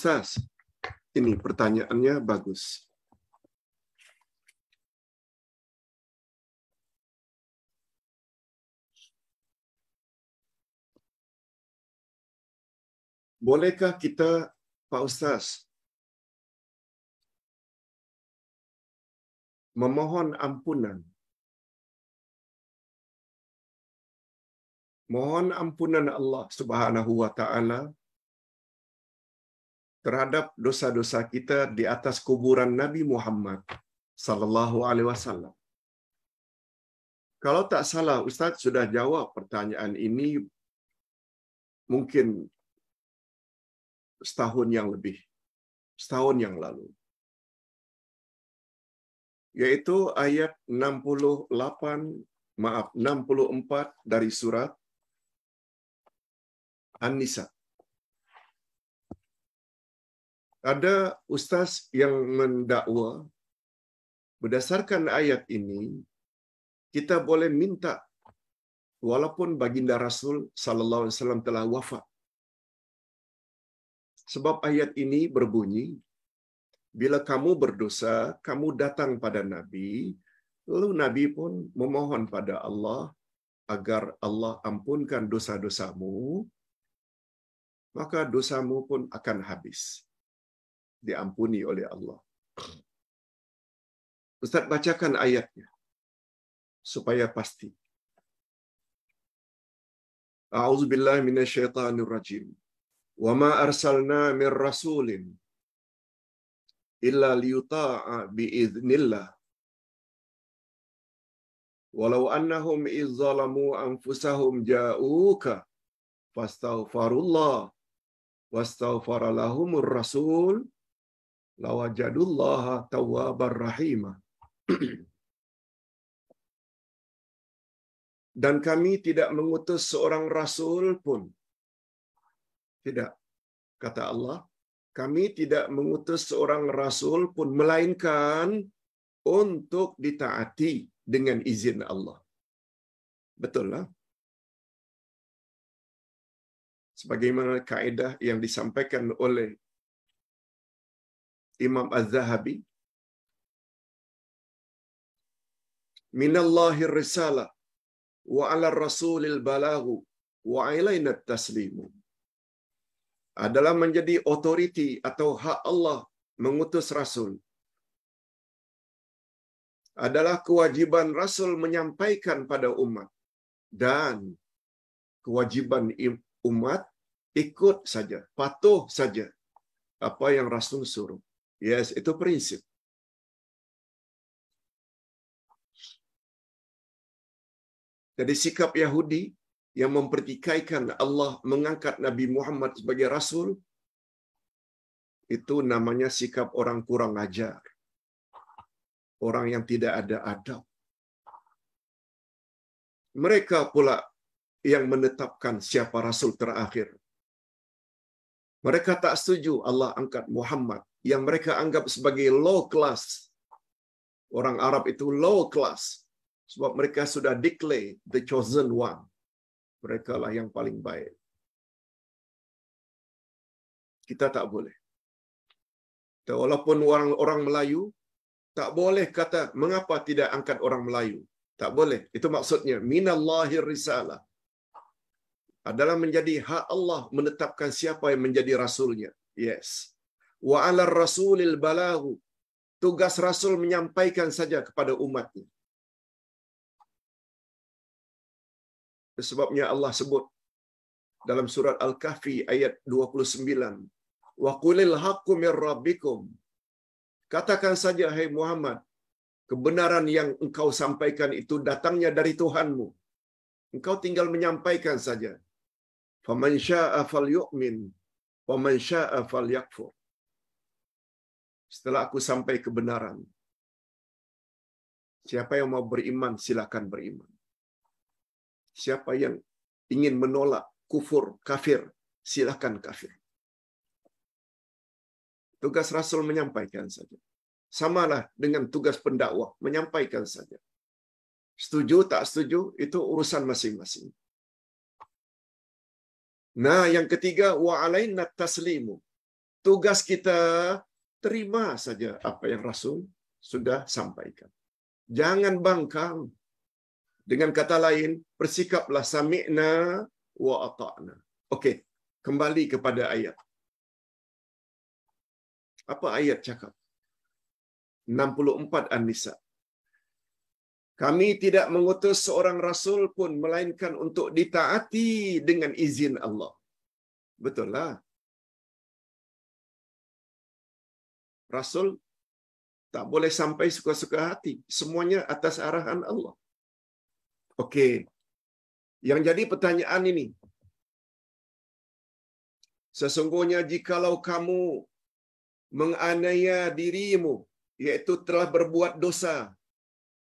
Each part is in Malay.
Ustaz, ini pertanyaannya bagus. Bolehkah kita, Pak Ustaz, memohon ampunan? Mohon ampunan Allah Subhanahu wa taala terhadap dosa-dosa kita di atas kuburan Nabi Muhammad sallallahu alaihi wasallam. Kalau tak salah Ustaz sudah jawab pertanyaan ini mungkin setahun yang lalu. Yaitu ayat 64 dari surat An-Nisa. Ada ustaz yang mendakwa berdasarkan ayat ini kita boleh minta walaupun baginda Rasul sallallahu alaihi wasallam telah wafat. Sebab ayat ini berbunyi, bila kamu berdosa, kamu datang pada Nabi, lalu Nabi pun memohon pada Allah agar Allah ampunkan dosa-dosamu, maka dosamu pun akan habis, diampuni oleh Allah. Ustaz bacakan ayatnya supaya pasti. A'udzubillahi minasyaitonirrajim. Wa ma arsalna mir rasulin illa liyuta'a biiznillah. Walau annahum idz zalamu anfusahum ja'uka fastaghfirullah wastaghfara lahumur rasul lawajadullaha tawwabar rahimah. Dan kami tidak mengutus seorang rasul pun. Tidak, kata Allah, kami tidak mengutus seorang rasul pun melainkan untuk ditaati dengan izin Allah. Betul lah. Sebagaimana kaedah yang disampaikan oleh Imam Az-Zahabi, minallahir risalah wa 'ala rasulil balaghu wa 'alaina taslimu. Adalah menjadi otoriti atau hak Allah mengutus rasul. Adalah kewajiban rasul menyampaikan pada umat dan kewajiban umat ikut saja, patuh saja apa yang rasul suruh. Yes, itu prinsip. Jadi sikap Yahudi yang mempertikaikan Allah mengangkat Nabi Muhammad sebagai rasul, itu namanya sikap orang kurang ajar. Orang yang tidak ada adab. Mereka pula yang menetapkan siapa rasul terakhir. Mereka tak setuju Allah angkat Muhammad yang mereka anggap sebagai low class. Orang Arab itu low class sebab mereka sudah declare the chosen one. Mereka lah yang paling baik. Kita tak boleh. Walaupun orang Melayu tak boleh kata mengapa tidak angkat orang Melayu. Tak boleh. Itu maksudnya minallahir risalah. Adalah menjadi hak Allah menetapkan siapa yang menjadi rasulnya. Yes. Wa 'alar rasulil balaghu. Tugas rasul menyampaikan saja kepada umatnya. Sebabnya Allah sebut dalam surat Al-Kahfi ayat 29, wa qulil haqqu mir rabbikum. Katakan saja hai Muhammad, kebenaran yang engkau sampaikan itu datangnya dari Tuhanmu. Engkau tinggal menyampaikan saja. Faman syaa'a falyu'min wa man syaa'a falyakfur. Setelah aku sampai kebenaran, siapa yang mau beriman silakan beriman. Siapa yang ingin menolak kufur, kafir, silakan kafir. Tugas Rasul menyampaikan saja. Samalah dengan tugas pendakwah, menyampaikan saja. Setuju, tak setuju, itu urusan masing-masing. Nah, yang ketiga, wa alaina taslimu. Tugas kita terima saja apa yang Rasul sudah sampaikan. Jangan bangkang. Dengan kata lain, bersikaplah sami'na wa ata'na. Okey, kembali kepada ayat. Apa ayat cakap? 64 An-Nisa. Kami tidak mengutus seorang rasul pun melainkan untuk ditaati dengan izin Allah. Betul lah. Rasul tak boleh sampai suka-suka hati. Semuanya atas arahan Allah. Okey. Yang jadi pertanyaan ini, sesungguhnya jikalau kamu menganiaya dirimu, iaitu telah berbuat dosa,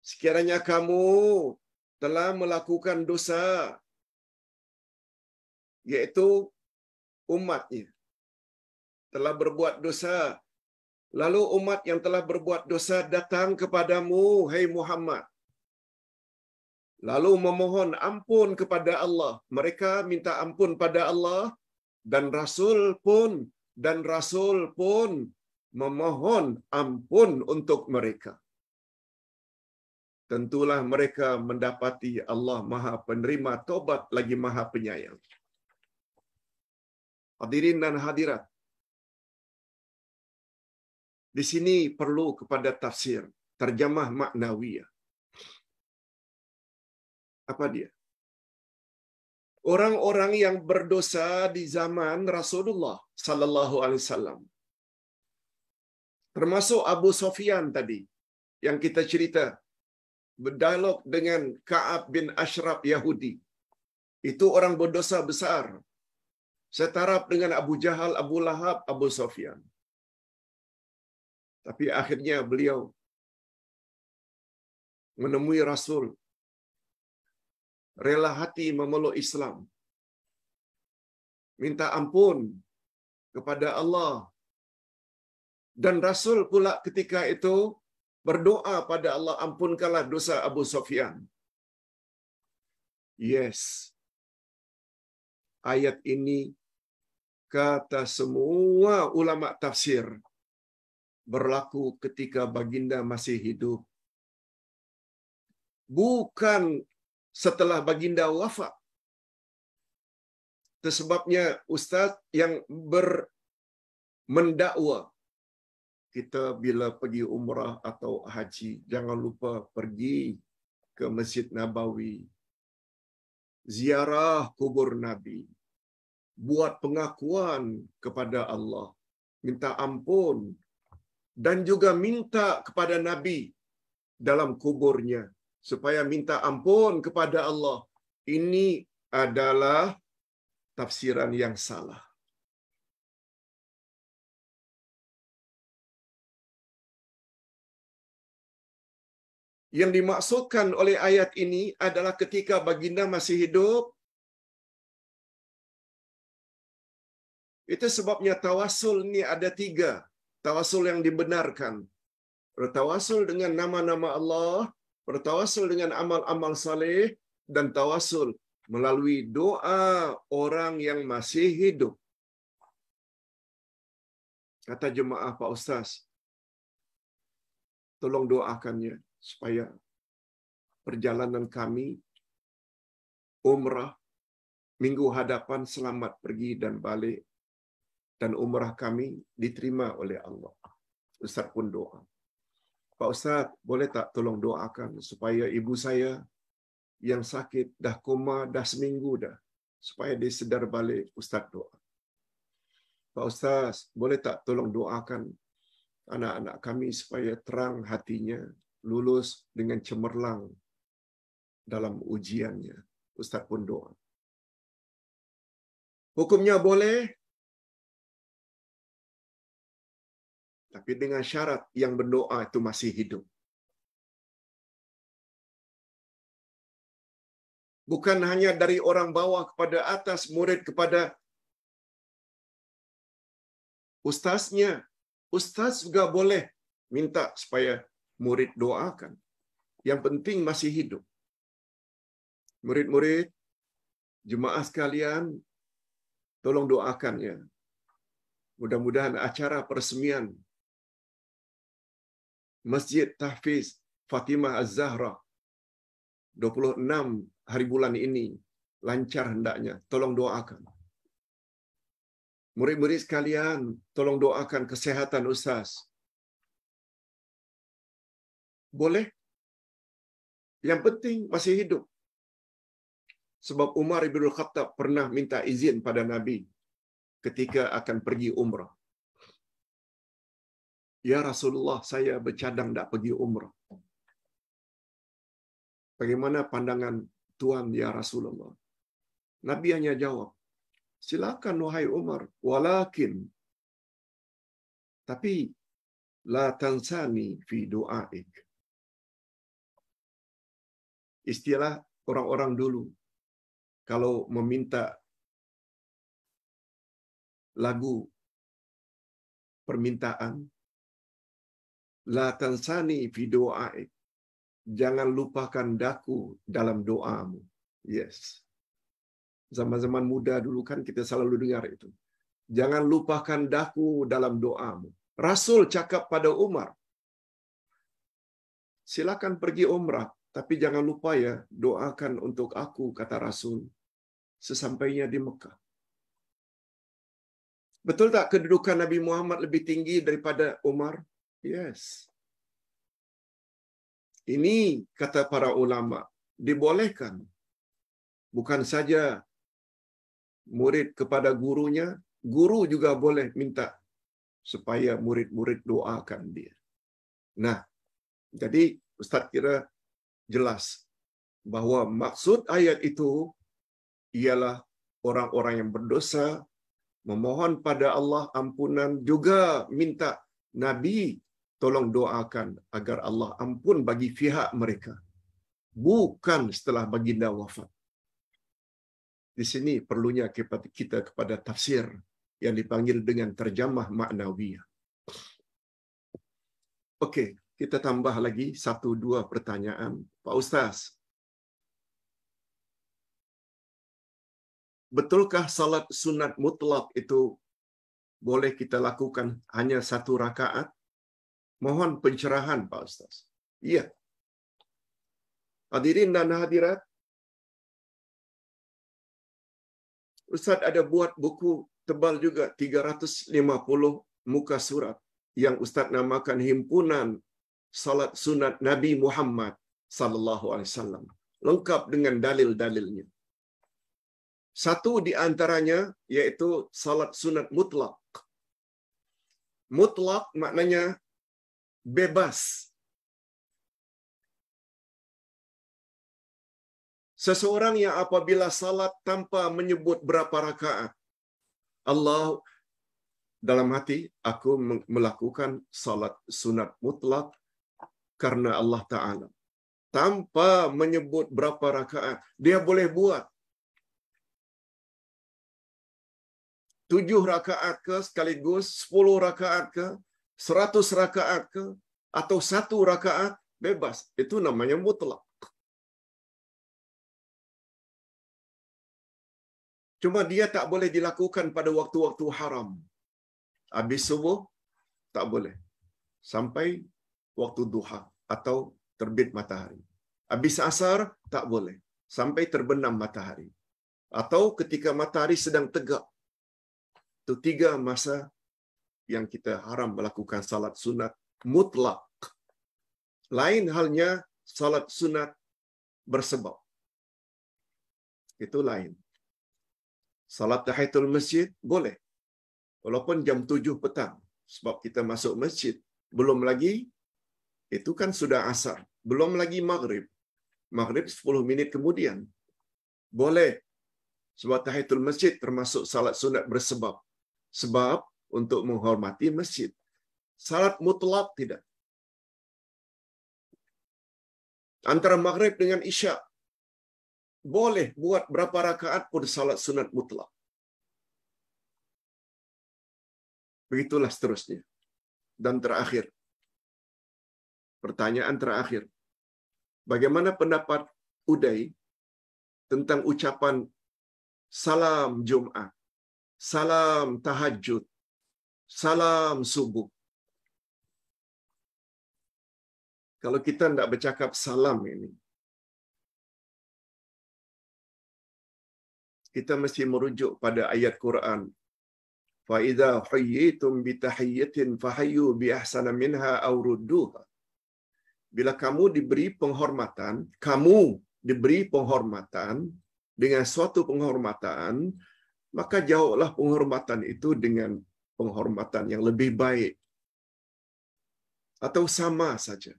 sekiranya kamu telah melakukan dosa, iaitu umatnya telah berbuat dosa, lalu umat yang telah berbuat dosa datang kepadamu, hai Muhammad, lalu memohon ampun kepada Allah. Mereka minta ampun pada Allah, dan Rasul pun memohon ampun untuk mereka. Tentulah mereka mendapati Allah Maha Penerima taubat lagi Maha Penyayang. Hadirin dan hadirat, di sini perlu kepada tafsir, terjemah maknawiyah. Apa dia? Orang-orang yang berdosa di zaman Rasulullah sallallahu alaihi wasallam, termasuk Abu Sufyan tadi yang kita cerita, berdialog dengan Ka'ab bin Ashraf Yahudi. Itu orang berdosa besar, setaraf dengan Abu Jahal, Abu Lahab, Abu Sufyan. Tapi akhirnya beliau menemui Rasul, rela hati memeluk Islam, minta ampun kepada Allah. Dan Rasul pula ketika itu berdoa pada Allah, ampunkanlah dosa Abu Sufyan. Yes. Ayat ini kata semua ulama tafsir berlaku ketika baginda masih hidup. Bukan setelah baginda wafat. Itu sebabnya ustaz yang mendakwa, kita bila pergi umrah atau haji, jangan lupa pergi ke Masjid Nabawi, ziarah kubur Nabi, buat pengakuan kepada Allah, minta ampun, dan juga minta kepada Nabi dalam kuburnya supaya minta ampun kepada Allah. Ini adalah tafsiran yang salah. Yang dimaksudkan oleh ayat ini adalah ketika baginda masih hidup. Itu sebabnya tawasul ini ada 3. Tawasul yang dibenarkan. Bertawasul dengan nama-nama Allah, bertawasul dengan amal-amal saleh, dan tawasul melalui doa orang yang masih hidup. Kata jemaah, Pak Ustaz, tolong doakannya supaya perjalanan kami umrah minggu hadapan selamat pergi dan balik, dan umrah kami diterima oleh Allah. Ustaz pun doa. Pak Ustaz, boleh tak tolong doakan supaya ibu saya yang sakit dah koma dah seminggu dah, supaya dia sedar balik. Ustaz doa. Pak Ustaz, boleh tak tolong doakan anak-anak kami supaya terang hatinya, lulus dengan cemerlang dalam ujiannya. Ustaz pun doa. Hukumnya boleh, tapi dengan syarat yang berdoa itu masih hidup. Bukan hanya dari orang bawah kepada atas, murid kepada ustaznya. Ustaz juga boleh minta supaya murid doakan. Yang penting masih hidup. Murid-murid, jemaah sekalian, tolong doakannya Mudah-mudahan acara peresmian Masjid Tahfiz Fatimah Az-Zahra 26 hari bulan ini lancar hendaknya. Tolong doakan. Murid-murid sekalian, tolong doakan kesehatan Ustaz. Boleh? Yang penting masih hidup. Sebab Umar bin Khattab pernah minta izin pada Nabi ketika akan pergi umrah. Ya Rasulullah, saya bercadang tak pergi umrah. Bagaimana pandangan Tuan ya Rasulullah? Nabi hanya jawab, silakan wahai Umar, walakin, tapi la tansani fi du'aik. Istilah orang-orang dulu kalau meminta lagu permintaan, la tansani fi du'aik. Jangan lupakan daku dalam doamu. Yes. Zaman-zaman muda dulu kan kita selalu dengar itu. Jangan lupakan daku dalam doamu. Rasul cakap pada Umar, silakan pergi umrah, tapi jangan lupa ya, doakan untuk aku, kata Rasul, sesampainya di Mekah. Betul tak kedudukan Nabi Muhammad lebih tinggi daripada Umar? Yes. Ini kata para ulama, dibolehkan. Bukan saja murid kepada gurunya, guru juga boleh minta supaya murid-murid doakan dia. Nah, jadi Ustaz kira jelas bahwa maksud ayat itu ialah orang-orang yang berdosa memohon pada Allah ampunan, juga minta Nabi tolong doakan agar Allah ampun bagi pihak mereka. Bukan setelah baginda wafat. Di sini perlunya kita kepada tafsir yang dipanggil dengan terjemah maknawiyah. Okey, kita tambah lagi 1-2 pertanyaan. Pak Ustaz, betulkah salat sunat mutlak itu boleh kita lakukan hanya 1 rakaat? Mohon pencerahan Pak Ustaz. Iya. Hadirin dan hadirat, Ustaz ada buat buku tebal juga, 350 muka surat, yang Ustaz namakan Himpunan Salat Sunat Nabi Muhammad sallallahu alaihi wasallam. Lengkap dengan dalil-dalilnya. Satu di antaranya yaitu salat sunat mutlak. Mutlak maknanya bebas. Seseorang yang apabila salat tanpa menyebut berapa rakaat, Allah dalam hati, aku melakukan salat sunat mutlak karena Allah Ta'ala. Tanpa menyebut berapa rakaat, dia boleh buat 7 rakaat ke sekaligus, 10 rakaat ke, 100 rakaat ke, atau 1 rakaat, bebas. Itu namanya mutlak. Cuma dia tak boleh dilakukan pada waktu-waktu haram. Habis subuh, tak boleh. Sampai waktu duha atau terbit matahari. Habis asar, tak boleh. Sampai terbenam matahari. Atau ketika matahari sedang tegak. Itu 3 masa yang kita haram melakukan salat sunat mutlak. Lain halnya salat sunat bersebab. Itu lain. Salat tahiyatul masjid boleh. Walaupun jam 7 petang. Sebab kita masuk masjid. Belum lagi, itu kan sudah asar. Belum lagi maghrib. Maghrib 10 minit kemudian. Boleh. Sebab tahiyatul masjid termasuk salat sunat bersebab. Sebab untuk menghormati masjid. Salat mutlak tidak. Antara maghrib dengan isyak, boleh buat berapa rakaat pun salat sunat mutlak. Begitulah seterusnya. Dan terakhir, pertanyaan terakhir. Bagaimana pendapat Uday tentang ucapan salam Jumat, salam tahajud salam subuh. Kalau kita tidak bercakap salam ini, kita mesti merujuk pada ayat Quran. Fa idza hayyitum bi tahiyyatin fahayyu bi ahsana minha aw rudduha. Bila kamu diberi penghormatan dengan suatu penghormatan, maka jawablah penghormatan itu dengan penghormatan yang lebih baik atau sama saja.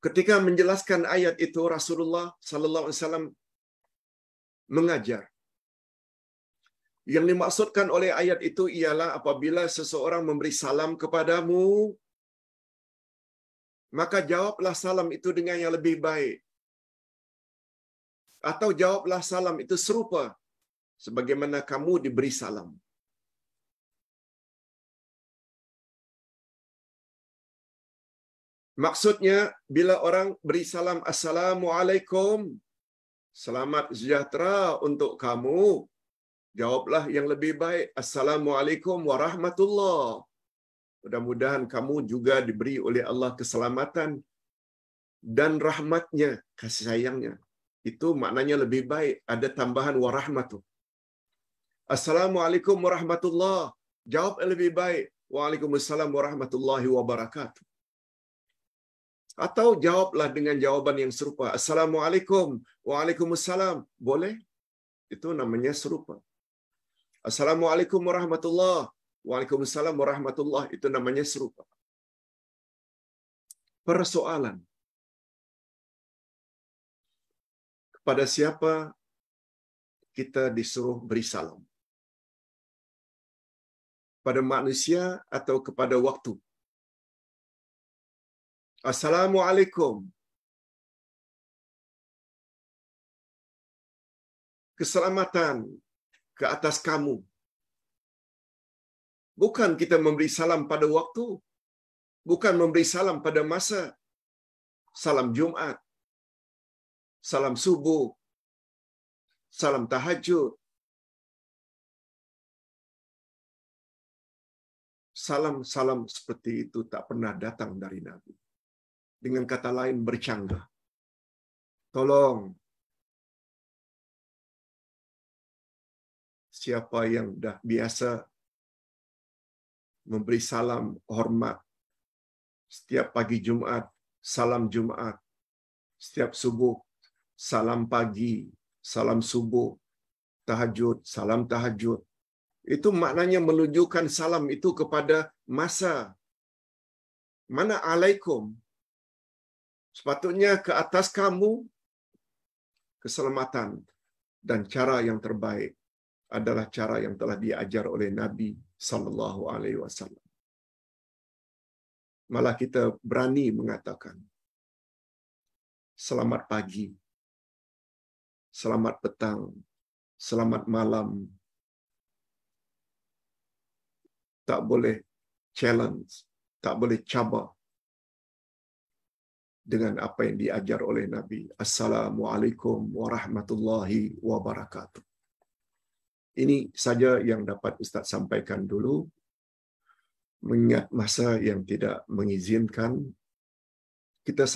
Ketika menjelaskan ayat itu, Rasulullah sallallahu alaihi wasallam mengajar. Yang dimaksudkan oleh ayat itu ialah apabila seseorang memberi salam kepadamu, maka jawablah salam itu dengan yang lebih baik. Atau jawablah salam itu serupa sebagaimana kamu diberi salam. Maksudnya, bila orang beri salam, Assalamualaikum, selamat sejahtera untuk kamu, jawablah yang lebih baik, Assalamualaikum warahmatullahi. Mudah-mudahan kamu juga diberi oleh Allah keselamatan dan rahmatnya, kasih sayangnya. Itu maknanya lebih baik, ada tambahan warahmatu. Assalamualaikum warahmatullahi, jawab yang lebih baik, Waalaikumsalam warahmatullahi wabarakatuh. Atau jawablah dengan jawaban yang serupa, Assalamualaikum, Waalaikumsalam, boleh? Itu namanya serupa. Assalamualaikum warahmatullahi, Waalaikumsalam warahmatullahi, itu namanya serupa. Persoalan, kepada siapa kita disuruh beri salam? Pada manusia atau kepada waktu? Assalamualaikum. Keselamatan ke atas kamu. Bukan kita memberi salam pada waktu. Bukan memberi salam pada masa. Salam Jumat. Salam subuh. Salam tahajud. Salam-salam seperti itu tak pernah datang dari Nabi. Dengan kata lain, bercanggah. Tolong, siapa yang dah biasa memberi salam hormat setiap pagi Jumat, salam Jumat, setiap subuh, salam pagi, salam subuh, tahajud, salam tahajud. Itu maknanya menunjukkan salam itu kepada masa. Mana alaikum? Sepatutnya ke atas kamu keselamatan, dan cara yang terbaik adalah cara yang telah diajar oleh Nabi sallallahu alaihi wasallam. Malah kita berani mengatakan selamat pagi, selamat petang, selamat malam. Tak boleh challenge, tak boleh cabar dengan apa yang diajar oleh Nabi. Assalamualaikum warahmatullahi wabarakatuh. Ini saja yang dapat Ustaz sampaikan dulu. Mengingat masa yang tidak mengizinkan, kita